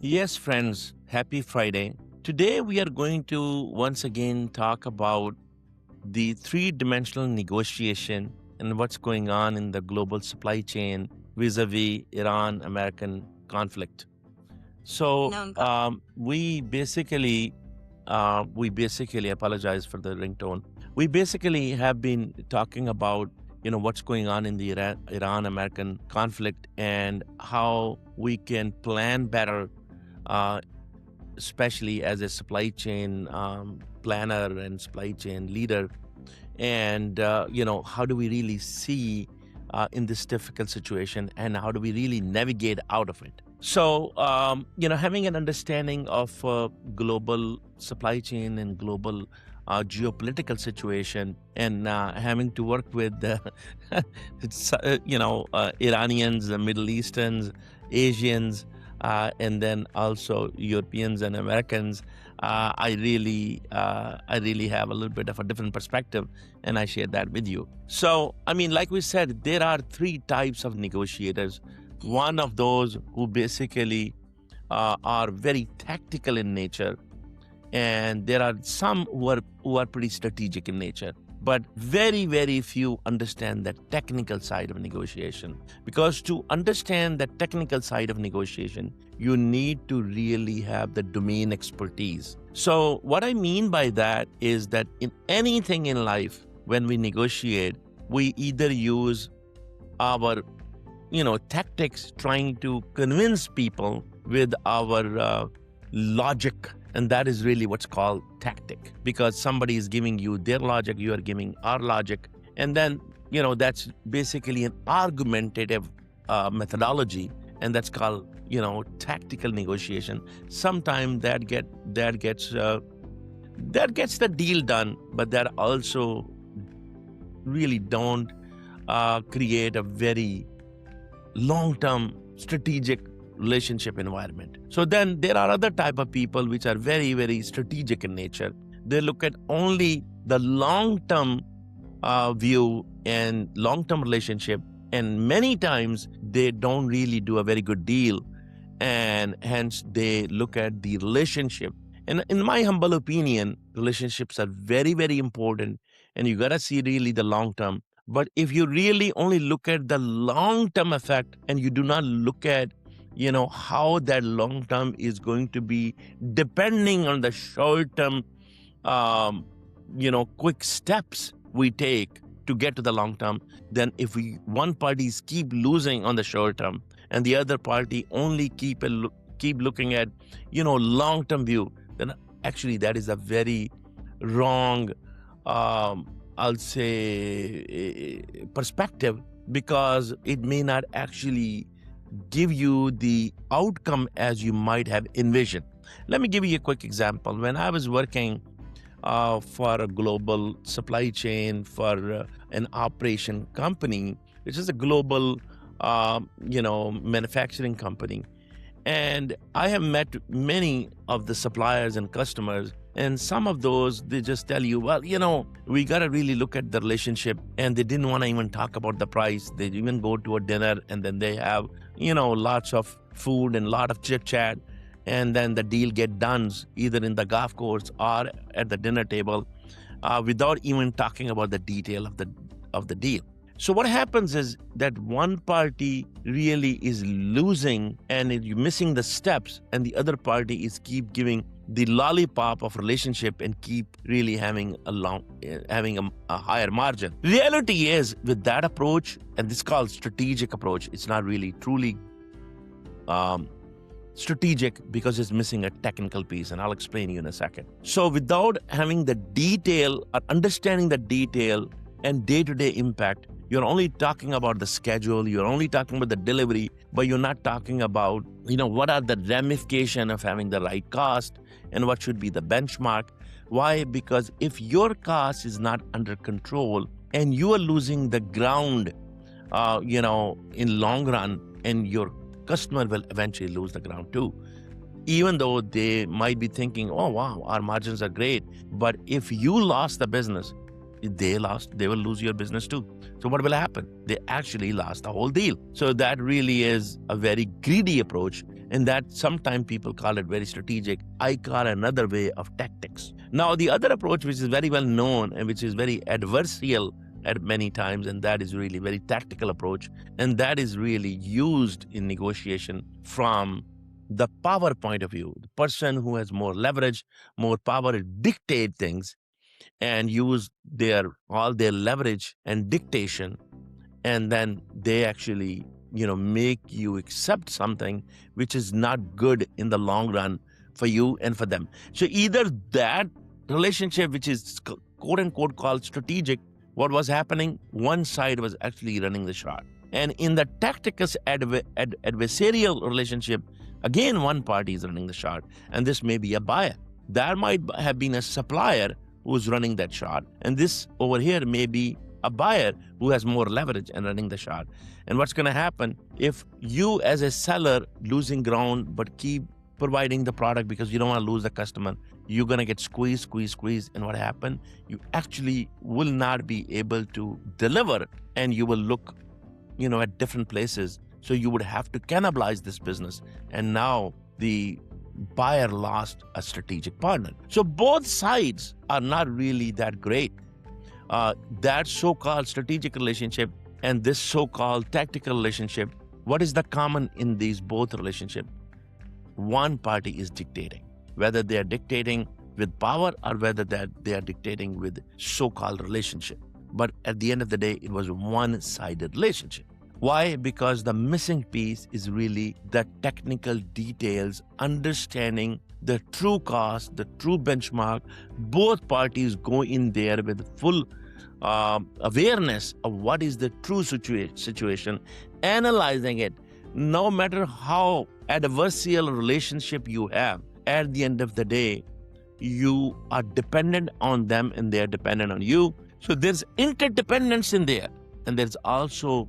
Yes, friends, happy Friday. Today we are going to once again talk about the three-dimensional negotiation and what's going on in the global supply chain vis-a-vis Iran-American conflict. So Noon po. we basically apologize for the ringtone. We basically have been talking about what's going on in the Iran-American conflict and how we can plan better, uh, especially as a supply chain planner and supply chain leader. And, how do we really see in this difficult situation and how do we really navigate out of it? So, having an understanding of global supply chain and global geopolitical situation and having to work with Iranians, the Middle Easterns, Asians, and then also Europeans and Americans. I really have a little bit of a different perspective, and I share that with you. So, I mean, like we said, there are three types of negotiators. One of those who basically are very tactical in nature, and there are some who are pretty strategic in nature. But very few understand the technical side of negotiation. Because to understand the technical side of negotiation, you need to really have the domain expertise. So, what I mean by that is that in anything in life, when we negotiate, we either use our tactics trying to convince people with our logic, and that is really what's called tactic, because somebody is giving you their logic, you are giving our logic, and then that's basically an argumentative methodology, and that's called tactical negotiation. Sometimes that gets the deal done, but that also really don't create a very long-term strategic relationship environment. So then there are other type of people which are very strategic in nature. They look at only the long-term view and long-term relationship, and many times they don't really do a very good deal, and hence they look at the relationship. And in my humble opinion, relationships are very important, and you gotta see really the long term. But if you really only look at the long term effect and you do not look at how that long term is going to be depending on the short term quick steps we take to get to the long term, then if one parties keep losing on the short term and the other party only keep looking at long term view, then actually that is a very wrong, I'll say, perspective, because it may not actually give you the outcome as you might have envisioned. Let me give you a quick example. When I was working for a global supply chain for an operation company, which is a global, manufacturing company, and I have met many of the suppliers and customers, and some of those, they just tell you, well, we got to really look at the relationship. And they didn't want to even talk about the price. They even go to a dinner and then they have, lots of food and lot of chit chat. And then the deal get done either in the golf course or at the dinner table without even talking about the detail of the deal. So what happens is that one party really is losing and you're missing the steps, and the other party is keep giving the lollipop of relationship and keep really having a higher margin. Reality is, with that approach, and this is called strategic approach, it's not really truly strategic because it's missing a technical piece, and I'll explain you in a second. So without having the detail or understanding the detail and day-to-day impact, you're only talking about the schedule, you're only talking about the delivery, but you're not talking about, what are the ramifications of having the right cost and what should be the benchmark. Why? Because if your cost is not under control and you are losing the ground, in long run, and your customer will eventually lose the ground too. Even though they might be thinking, oh, wow, our margins are great. But if you lost the business, they will lose your business too. So what will happen? They actually lost the whole deal. So that really is a very greedy approach. And that sometimes people call it very strategic. I call another way of tactics. Now, the other approach, which is very well known and which is very adversarial at many times, and that is really very tactical approach, and that is really used in negotiation from the power point of view. The person who has more leverage, more power to dictate things and use all their leverage and dictation, and then they actually make you accept something which is not good in the long run for you and for them. So either that relationship, which is quote unquote called strategic, what was happening, one side was actually running the shot. And in the tactical adversarial relationship, again, one party is running the shot, and this may be a buyer. There might have been a supplier who's running that shot, and this over here may be a buyer who has more leverage and running the shot. And what's going to happen if you as a seller losing ground but keep providing the product because you don't want to lose the customer, you're going to get squeezed. And what happened? You actually will not be able to deliver, and you will look, at different places. So you would have to cannibalize this business. And now the buyer lost a strategic partner. So both sides are not really that great. That so-called strategic relationship and this so-called tactical relationship, what is the common in these both relationships? One party is dictating, whether they are dictating with power or whether they are dictating with so-called relationship. But at the end of the day, it was a one-sided relationship. Why? Because the missing piece is really the technical details, understanding the true cost, the true benchmark. Both parties go in there with full awareness of what is the true situation, analyzing it. No matter how adversarial relationship you have, at the end of the day, you are dependent on them and they're dependent on you. So there's interdependence in there. And there's also,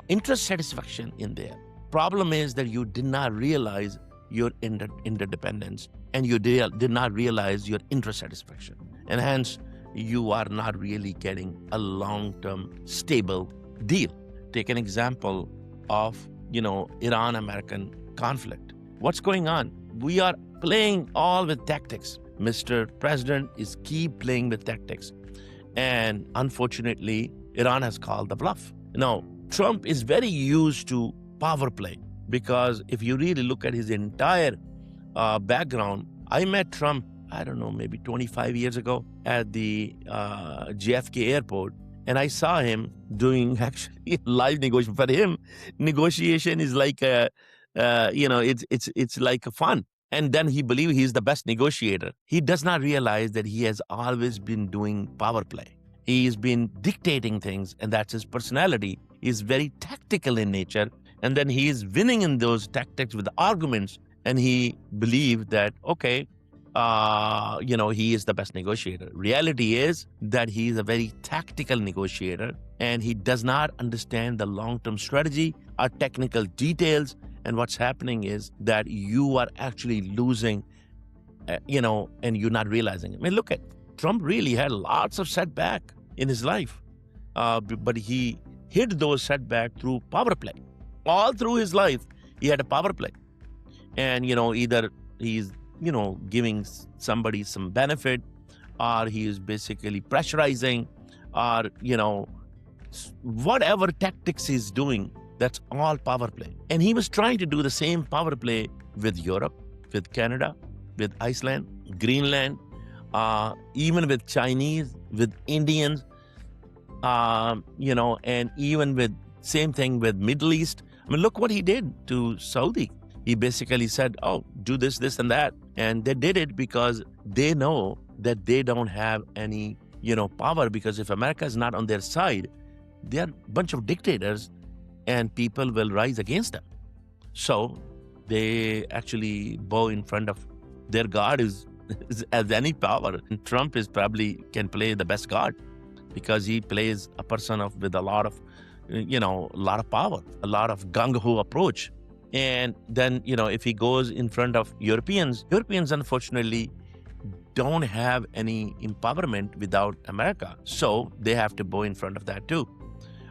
interest satisfaction in there. Problem is that you did not realize your interdependence, and you did not realize your interest satisfaction. And hence, you are not really getting a long-term stable deal. Take an example of, Iran-American conflict. What's going on? We are playing all with tactics. Mr. President is keep playing with tactics. And unfortunately, Iran has called the bluff. Now, Trump is very used to power play, because if you really look at his entire background, I met Trump, I don't know, maybe 25 years ago at the JFK airport, and I saw him doing actually live negotiation. For him, negotiation is like it's like a fun. And then he believes he's the best negotiator. He does not realize that he has always been doing power play. He's been dictating things, and that's his personality. He's very tactical in nature, and then he is winning in those tactics with arguments, and he believed that, okay, he is the best negotiator. Reality is that he is a very tactical negotiator, and he does not understand the long-term strategy or technical details. And what's happening is that you are actually losing, and you're not realizing it. I mean, look at Trump really had lots of setback in his life, but he hid those setback through power play. All through his life, he had a power play. And, either he's, giving somebody some benefit, or he is basically pressurizing, or, whatever tactics he's doing, that's all power play. And he was trying to do the same power play with Europe, with Canada, with Iceland, Greenland, even with Chinese, with Indians, and even with same thing with Middle East. I mean, look what he did to Saudi. He basically said, oh, do this, this, and that. And they did it because they know that they don't have any, power, because if America is not on their side, they're a bunch of dictators and people will rise against them. So they actually bow in front of their God is as any power. And Trump is probably can play the best God, because he plays a person with a lot of, a lot of power, a lot of gung-ho approach. And then, if he goes in front of Europeans unfortunately don't have any empowerment without America. So they have to bow in front of that too.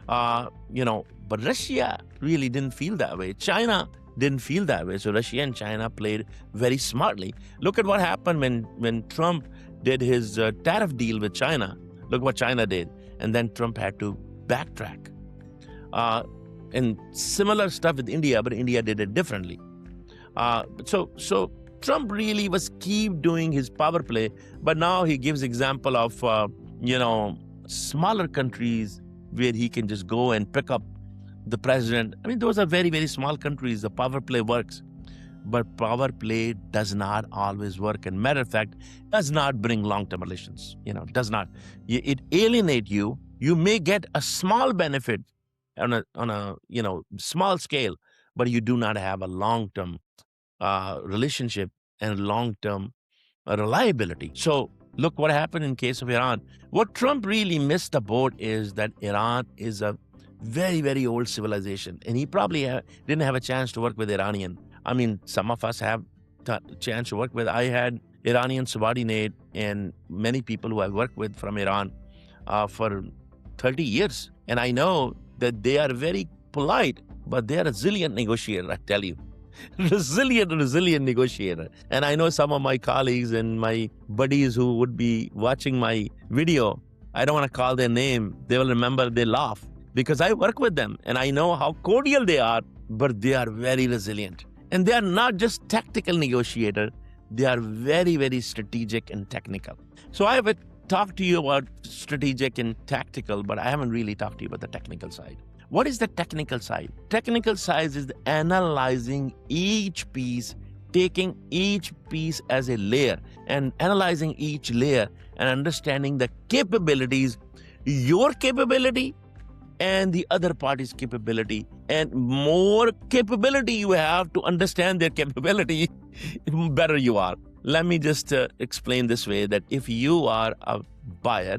But Russia really didn't feel that way. China didn't feel that way. So Russia and China played very smartly. Look at what happened when Trump did his tariff deal with China. Look what China did. And then Trump had to backtrack. And similar stuff with India, but India did it differently. So Trump really was keep doing his power play, but now he gives example of, smaller countries where he can just go and pick up the president. I mean, those are very, very small countries. The power play works. But power play does not always work. And matter of fact, does not bring long-term relations. Does not. It alienate you. You may get a small benefit on a small scale, but you do not have a long-term relationship and long-term reliability. So look what happened in case of Iran. What Trump really missed the boat is that Iran is a very, very old civilization, and he probably didn't have a chance to work with Iranian. I mean, some of us have a chance to work with. I had Iranian subordinate and many people who I worked with from Iran for 30 years. And I know that they are very polite, but they are a resilient negotiator, I tell you. Resilient negotiator. And I know some of my colleagues and my buddies who would be watching my video, I don't want to call their name. They will remember, they laugh because I work with them and I know how cordial they are, but they are very resilient. And they are not just tactical negotiator, they are very, very strategic and technical. So I have talked to you about strategic and tactical, but I haven't really talked to you about the technical side. What is the technical side? Technical side is analyzing each piece, taking each piece as a layer and analyzing each layer and understanding the capabilities, your capability and the other party's capability. And more capability you have to understand their capability, better you are. Let me just explain this way, that if you are a buyer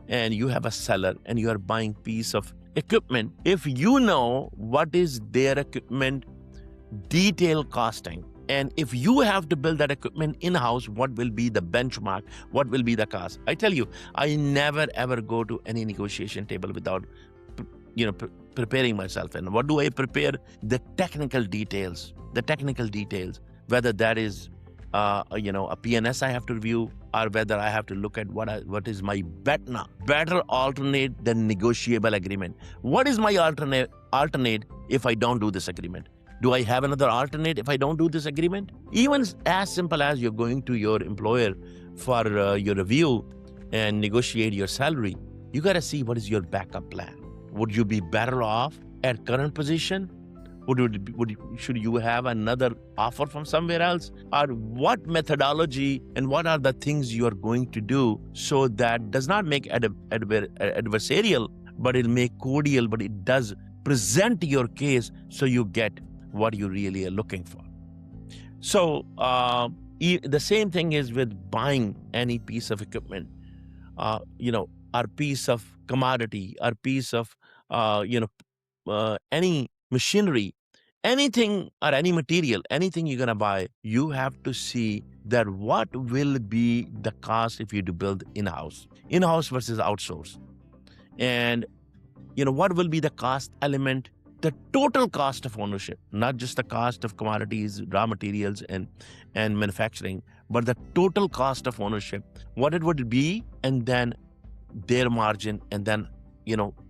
and you have a seller and you are buying piece of equipment, if you know what is their equipment detail costing, and if you have to build that equipment in-house, what will be the benchmark, what will be the cost? I tell you, I never ever go to any negotiation table without preparing myself. And what do I prepare? The technical details, whether that is a PNS I have to review, or whether I have to look at what is my better alternate than negotiable agreement. What is my alternate if I don't do this agreement? Do I have another alternate if I don't do this agreement? Even as simple as you're going to your employer for your review and negotiate your salary, you got to see what is your backup plan. Would you be better off at current position? Should you have another offer from somewhere else? Or what methodology and what are the things you are going to do so that does not make adversarial, but it'll make cordial, but it does present your case so you get what you really are looking for. So the same thing is with buying any piece of equipment, or piece of commodity, or piece of any machinery, anything or any material, anything you're going to buy, you have to see that what will be the cost if you do build in-house versus outsource. And, what will be the cost element, the total cost of ownership, not just the cost of commodities, raw materials and manufacturing, but the total cost of ownership, what it would be, and then their margin, and then,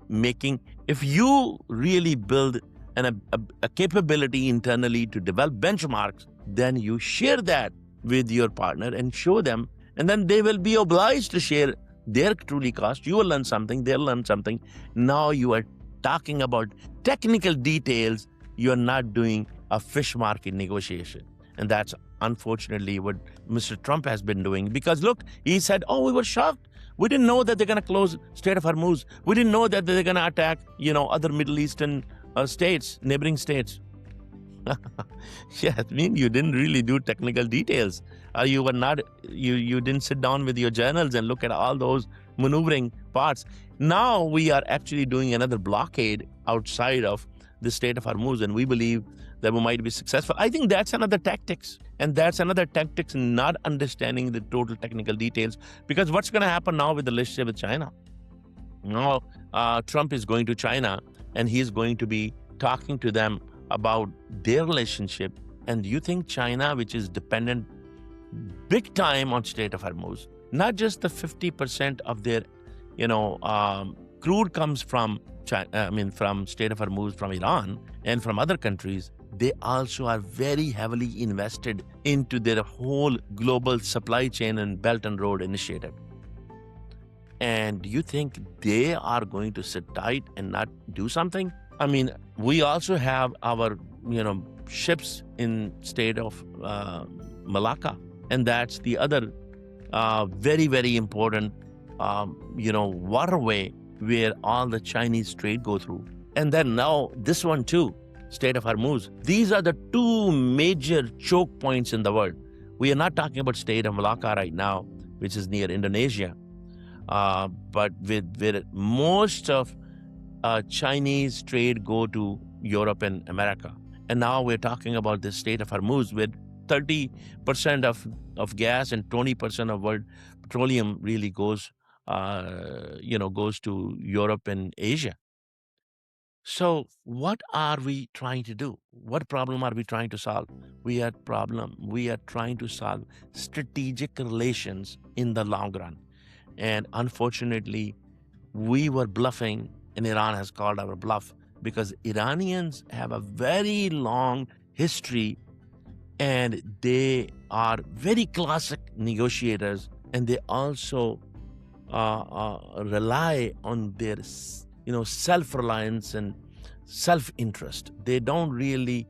making, if you really build a capability internally to develop benchmarks, then you share that with your partner and show them, and then they will be obliged to share their truly cost. You will learn something, they'll learn something. Now you are talking about technical details. You are not doing a fish market negotiation. And that's unfortunately what Mr. Trump has been doing. Because look, he said, we were shocked. We didn't know that they're going to close Strait of Hormuz. We didn't know that they're going to attack, other Middle Eastern states, neighboring states. Yeah, I mean, you didn't really do technical details. You were not, you didn't sit down with your journals and look at all those maneuvering parts. Now we are actually doing another blockade outside of the Strait of Hormuz, and we believe that we might be successful. I think that's another tactics. And that's another tactics, not understanding the total technical details. Because what's going to happen now with the relationship with China? Now, Trump is going to China, and he's going to be talking to them about their relationship. And you think China, which is dependent big time on Strait of Hormuz, not just the 50% of their, crude comes from China, from Strait of Hormuz, from Iran and from other countries. They also are very heavily invested into their whole global supply chain and Belt and Road Initiative. And do you think they are going to sit tight and not do something? We also have our, ships in state of Malacca, and that's the other very, very important, waterway where all the Chinese trade go through. And then now this one too, Strait of Hormuz. These are the two major choke points in the world. We are not talking about Strait of Malacca right now, which is near Indonesia, but with most of Chinese trade go to Europe and America. And now we're talking about the Strait of Hormuz, with 30% of gas and 20% of world petroleum really goes to Europe and Asia. So what are we trying to do? What problem are we trying to solve? We are trying to solve strategic relations in the long run. And unfortunately, we were bluffing, and Iran has called our bluff, because Iranians have a very long history, and they are very classic negotiators, and they also rely on their self-reliance and self-interest. They don't really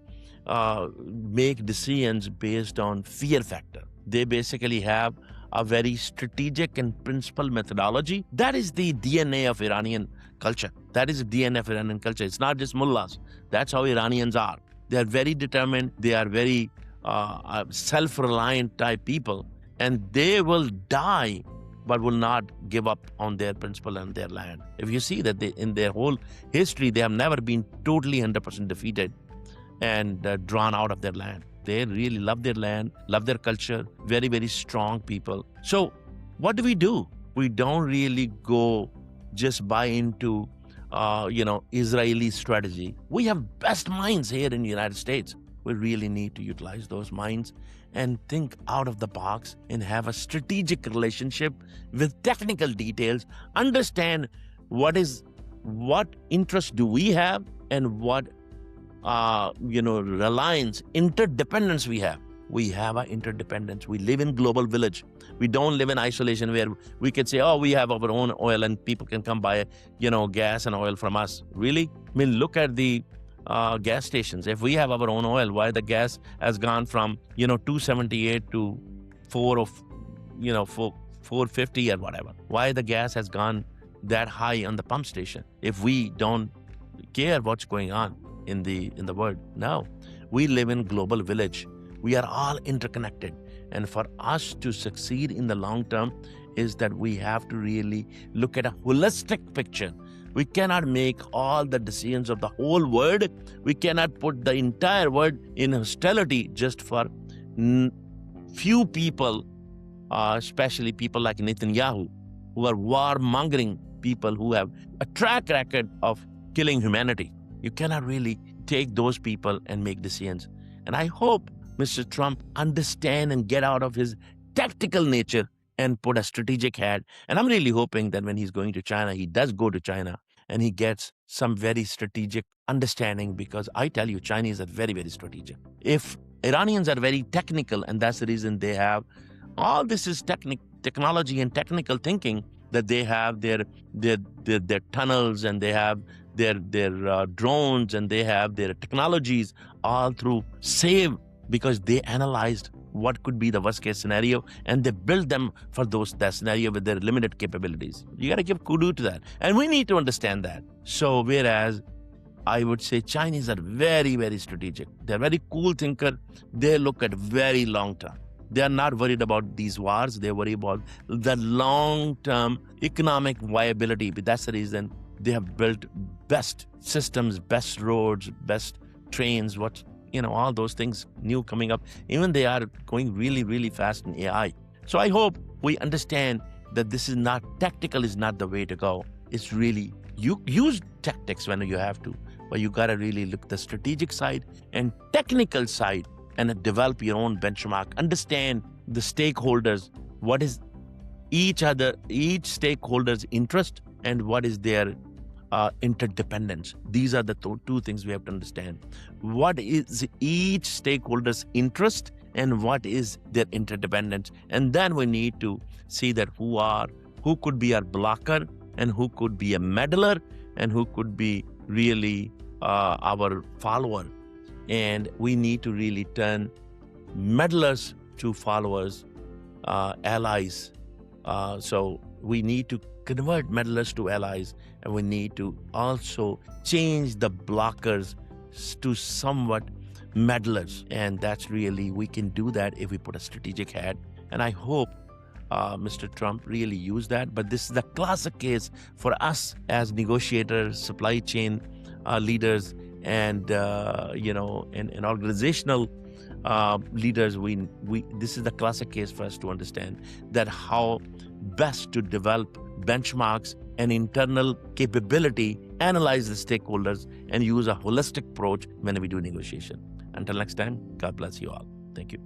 make decisions based on fear factor. They basically have a very strategic and principled methodology. That is the DNA of Iranian culture. That is the DNA of Iranian culture. It's not just mullahs. That's how Iranians are. They are very determined. They are very self-reliant type people, and they will die but will not give up on their principle and their land. If you see that in their whole history, they have never been totally 100% defeated and drawn out of their land. They really love their land, love their culture, very, very strong people. So what do? We don't really go just buy into, Israeli strategy. We have best minds here in the United States. We really need to utilize those minds and think out of the box and have a strategic relationship with technical details, understand what interest do we have, and what reliance, interdependence we have. We have an interdependence. We live in global village. We don't live in isolation where we can say, oh, we have our own oil and people can come buy, gas and oil from us. Really? Look at the gas stations. If we have our own oil, why the gas has gone from, 278 to 450 or whatever? Why the gas has gone that high on the pump station if we don't care what's going on in the world? No, we live in global village. We are all interconnected. And for us to succeed in the long term is that we have to really look at a holistic picture. We cannot make all the decisions of the whole world. We cannot put the entire world in hostility just for few people, especially people like Netanyahu, who are warmongering people who have a track record of killing humanity. You cannot really take those people and make decisions. And I hope Mr. Trump understand and get out of his tactical nature and put a strategic hat. And I'm really hoping that when he's going to China, he does go to China and he gets some very strategic understanding, because I tell you, Chinese are very, very strategic. If Iranians are very technical, and that's the reason they have all this is technology and technical thinking, that they have their tunnels, and they have their drones, and they have their technologies all through SAVE, because they analyzed what could be the worst case scenario, and they built them for that scenario with their limited capabilities. You got to give kudos to that. And we need to understand that. So whereas I would say Chinese are very, very strategic. They're very cool thinker. They look at very long term. They are not worried about these wars. They worry about the long-term economic viability. But that's the reason they have built best systems, best roads, best trains, all those things new coming up. Even they are going really, really fast in AI. So I hope we understand that this is not, tactical is not the way to go. It's really, you use tactics when you have to, but you got to really look the strategic side and technical side and develop your own benchmark. Understand the stakeholders, what is each stakeholder's interest and what is their interdependence. These are the two things we have to understand. What is each stakeholder's interest and what is their interdependence? And then we need to see that who could be our blocker and who could be a meddler and who could be really our follower. And we need to really turn meddlers to followers, allies. So we need to convert meddlers to allies, and we need to also change the blockers to somewhat meddlers. And that's really, we can do that if we put a strategic hat. And I hope Mr. Trump really used that. But this is the classic case for us as negotiators, supply chain leaders, and and organizational leaders. This is the classic case for us to understand that how best to develop benchmarks and internal capability, analyze the stakeholders, and use a holistic approach when we do negotiation. Until next time, God bless you all. Thank you.